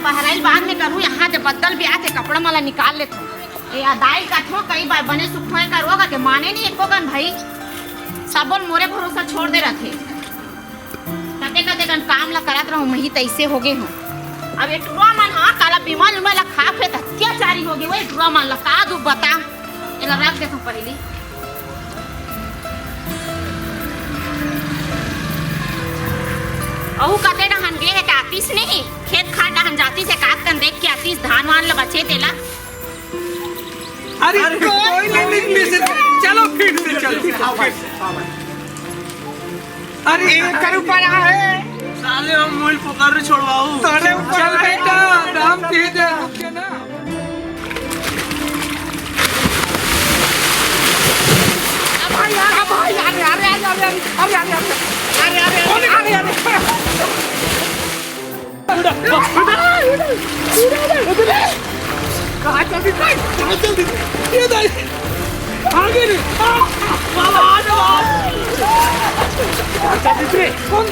बहराइल बाद में करूँ, यहाँ जब बदल भी आते कपड़ा मला निकाल लेते ये दाई का ठो कई बार बने सुखोए का रोगा के माने नहीं एको गन भाई सबों मोरे भरोसा छोड़ दे रखे कते कते गन काम ला करत रहूं मही तैसे हो गए हूं। अब ये टुरा मन हां काला बीमार में ला खा फेत अत्याचारी हो गए वो टुरा मन ला का दू बता एला रख दे तू पहली औ कते डहन गे है आतीस नहीं खेत खाद डहन जाती से काट कर देख के आतीस धान वान ला बचे तेला। अरे कोई नहीं निकली से चलो फिर से चलो अरे कर ऊपर है साले हम मोल पकड़ छोड़वाओ तोरे चल बेटा नाम दे दे के ना भाई अरे कहाँ चल दी ये दाई आगे रे बाबा आ जाओ चल दी कौन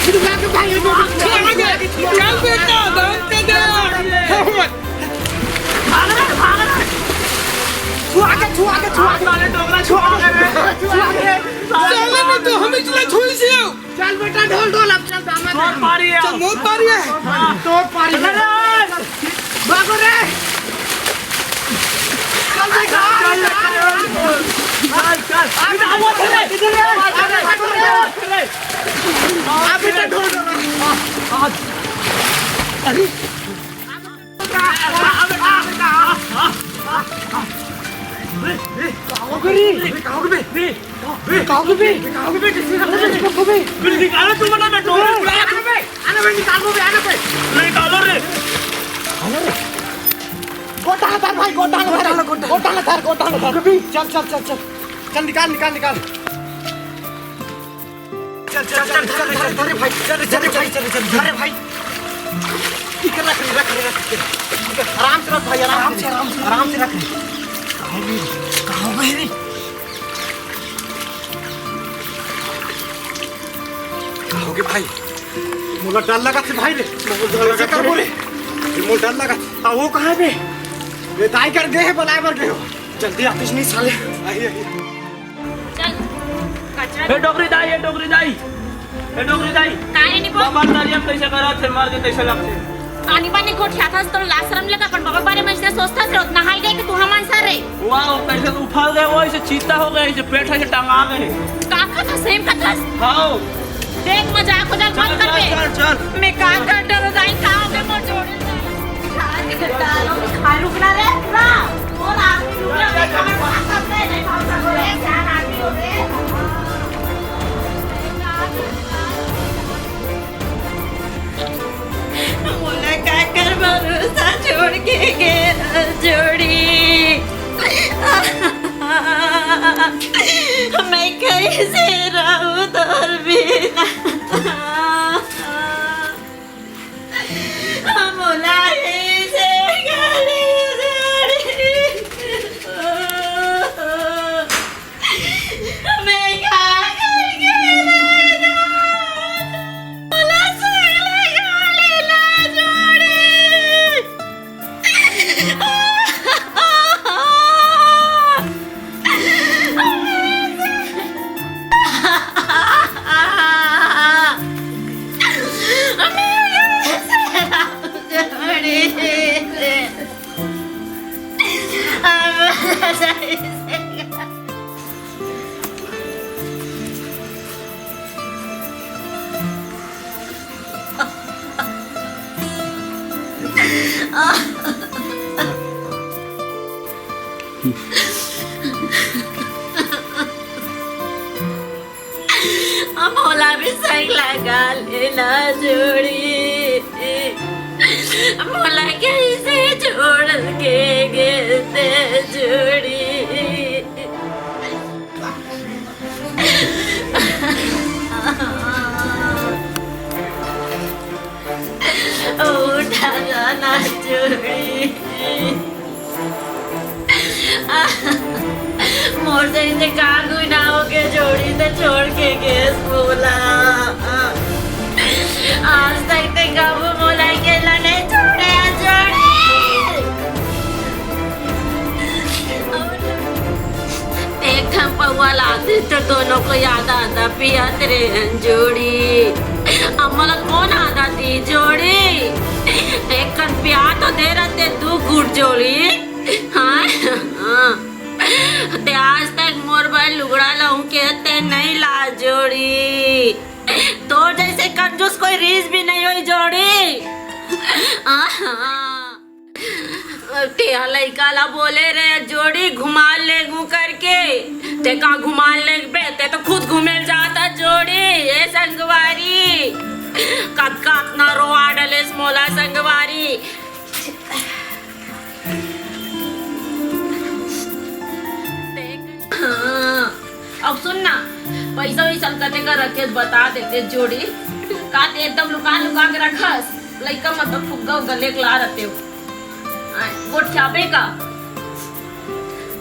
इधर ना के भाई आगे चल बेटा दान दे दे साले डोगरा छुआगे साले ने तो हमें चला छोड़ से चल बेटा ढोल ढोल अब चल दामा मोर पारी है चल मोर पारी है तोड़ पारी भागो रे चल बेटा चल इधर आओ चले आ बेटा ढोल अरे निकालो तुम ना डोरे आना बे निकालो रे गोटा धर भाई गोटा धर कभी चल चल निकाल चल अरे भाई चल अरे भाई ठीक रख आराम से रख भाई आराम से रख कहाँ गए रे कहाँ गए भाई मोला डर लगा थे भाई रे कर बोले मोला डर लगा आ वो कहाँ है बे दाई कर गए हैं बनाए बर गए हो जल्दी आतिश नहीं साले आइए चल कचरा ए डोगरी दाई काहे नहीं बोल बाबा तारियम कैसे करा थे मार के कैसे लगते पानी पानी को ठ्याथा तो लाशरम लेका पण बाबा बारे में से सोचता से उतना हाई गए कि तू हम आंसर रे वाह कैसे उफाल गए वो ऐसे चीता हो गए ऐसे पेट से टांगा गए काका था सेम का था हां देख मजाक हो जा मत कर बे चल मैं का कर डर जाई का दे मोर जोड़े डालो खा रुकना रे ना और आदमी रुकना मैं हमें बात करते नहीं भाषा को रे ध्यान आदमी हो रे मोला का कर भरोसा छोड़ के गया जोड़ी मैं कैसे रहूं तोर बिना मोला से गली मैं क्या करके मोला से गली ला जोड़ी मोला भी संग लगा लेना जोड़ी मोला कैसे छोड़ के गए जोड़ी उठा जाना जोड़ी मोर से इसे का गुना हो के जोड़ी तो छोड़ के गैस बोला हवा लाते तो दोनों को याद आता पियत रे जोड़ी। अम्माला कौन आता थी जोड़ी? एक कन पिया तो दे रहे 2 घूट जोड़ी। हाँ ते आज तक मोर भाई लुगड़ा लाऊं कहते नहीं ला जोड़ी। तो जैसे कंजूस कोई रीस भी नहीं हुई जोड़ी। टिया लइका ला बोले रे जोड़ी घुमा ले गु करके ते का घुमा ले ते तो खुद घूमे जाता जोड़ी। ये संगवारी कत कत ना रोआ डले मोला संगवारी। अब सुनना पैसा वैसा कते का रखे बता देते जोड़ी का एकदम लुका लुका के रखस लइका मतलब फुग्गा गले ला रहते हो वो छापे का।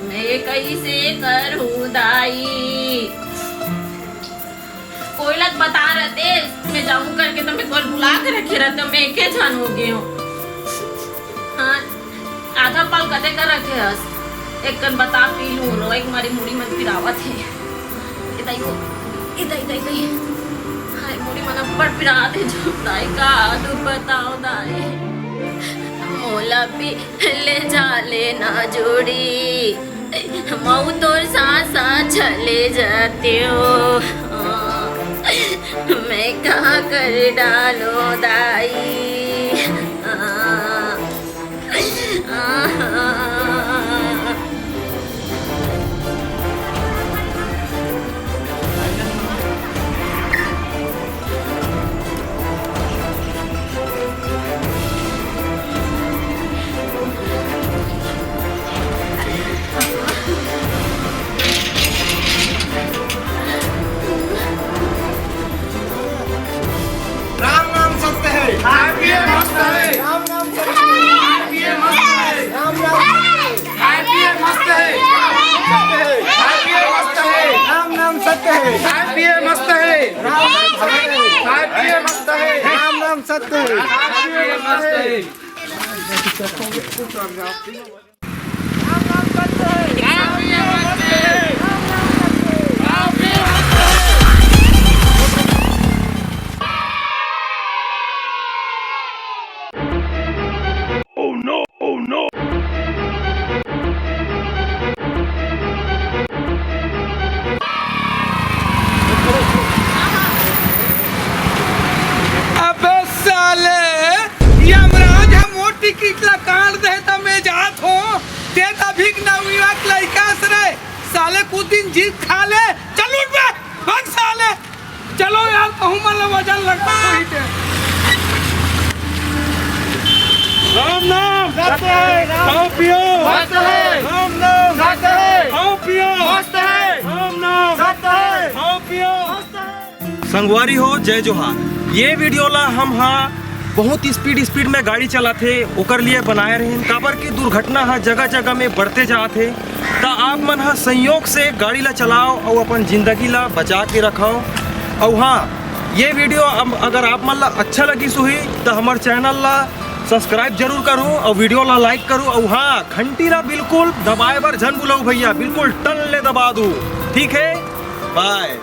मैं कैसे करूं दाई कोई लग बता रहते मैं जाऊं करके तो मैं कल बुला के रखे रहते मैं एक जान हो गई हूँ। हाँ आधा पल कते कर रखे हस एक कन बता पी लूं रो एक मारी मुड़ी मत पिरावत है इधर हाय मुड़ी मना पर पिराते जो दाई का तू बताओ दाई मोला भी ले जा लेना जोड़ी मऊ तो सासा चले जाते हो। मैं कहाँ कर डालो दाई। राम नाम सत्य है, आईपीए मस्त है। राम नाम सत्य है, आईपीए मस्त है। राम नाम आईपीए मस्त है, आईपीए मस्त है। राम नाम सत्य है, आईपीए मस्त है। आईपीए मस्त है, राम नाम सत्य है, आईपीए मस्त है। राम नाम सत्य है, आईपीए मस्त है। टिकट ला काट दे तो मैं जात हो ते तभी नवीरा लड़का से साले कुछ दिन जीत खा ले चल उठ बे भाग साले चलो यार कहूं मतलब वजन लगता कोई ते राम नाम सत्य है खाओ पियो मस्त है राम नाम सत्य है खाओ पियो मस्त है राम नाम सत्य है खाओ पियो मस्त है। संगवारी हो जय जोहार। ये वीडियो ला हम बहुत स्पीड में गाड़ी चलाते ओकर लिए बनाए रहे काबर की दुर्घटना जगह जगह में बढ़ते जाते तो आप मन संयोग से गाड़ी ला चलाओ और अपन जिंदगी ला बचा के रखाओ। और हाँ ये वीडियो अगर आप मन ला अच्छा लगी सुही तो हमारे चैनल ला सब्सक्राइब जरूर करो और वीडियो ला लाइक करो। और हाँ घंटी ला बिल्कुल दबाए बर झन बुलाओ भैया बिल्कुल टन ले दबा दो। ठीक है बाय।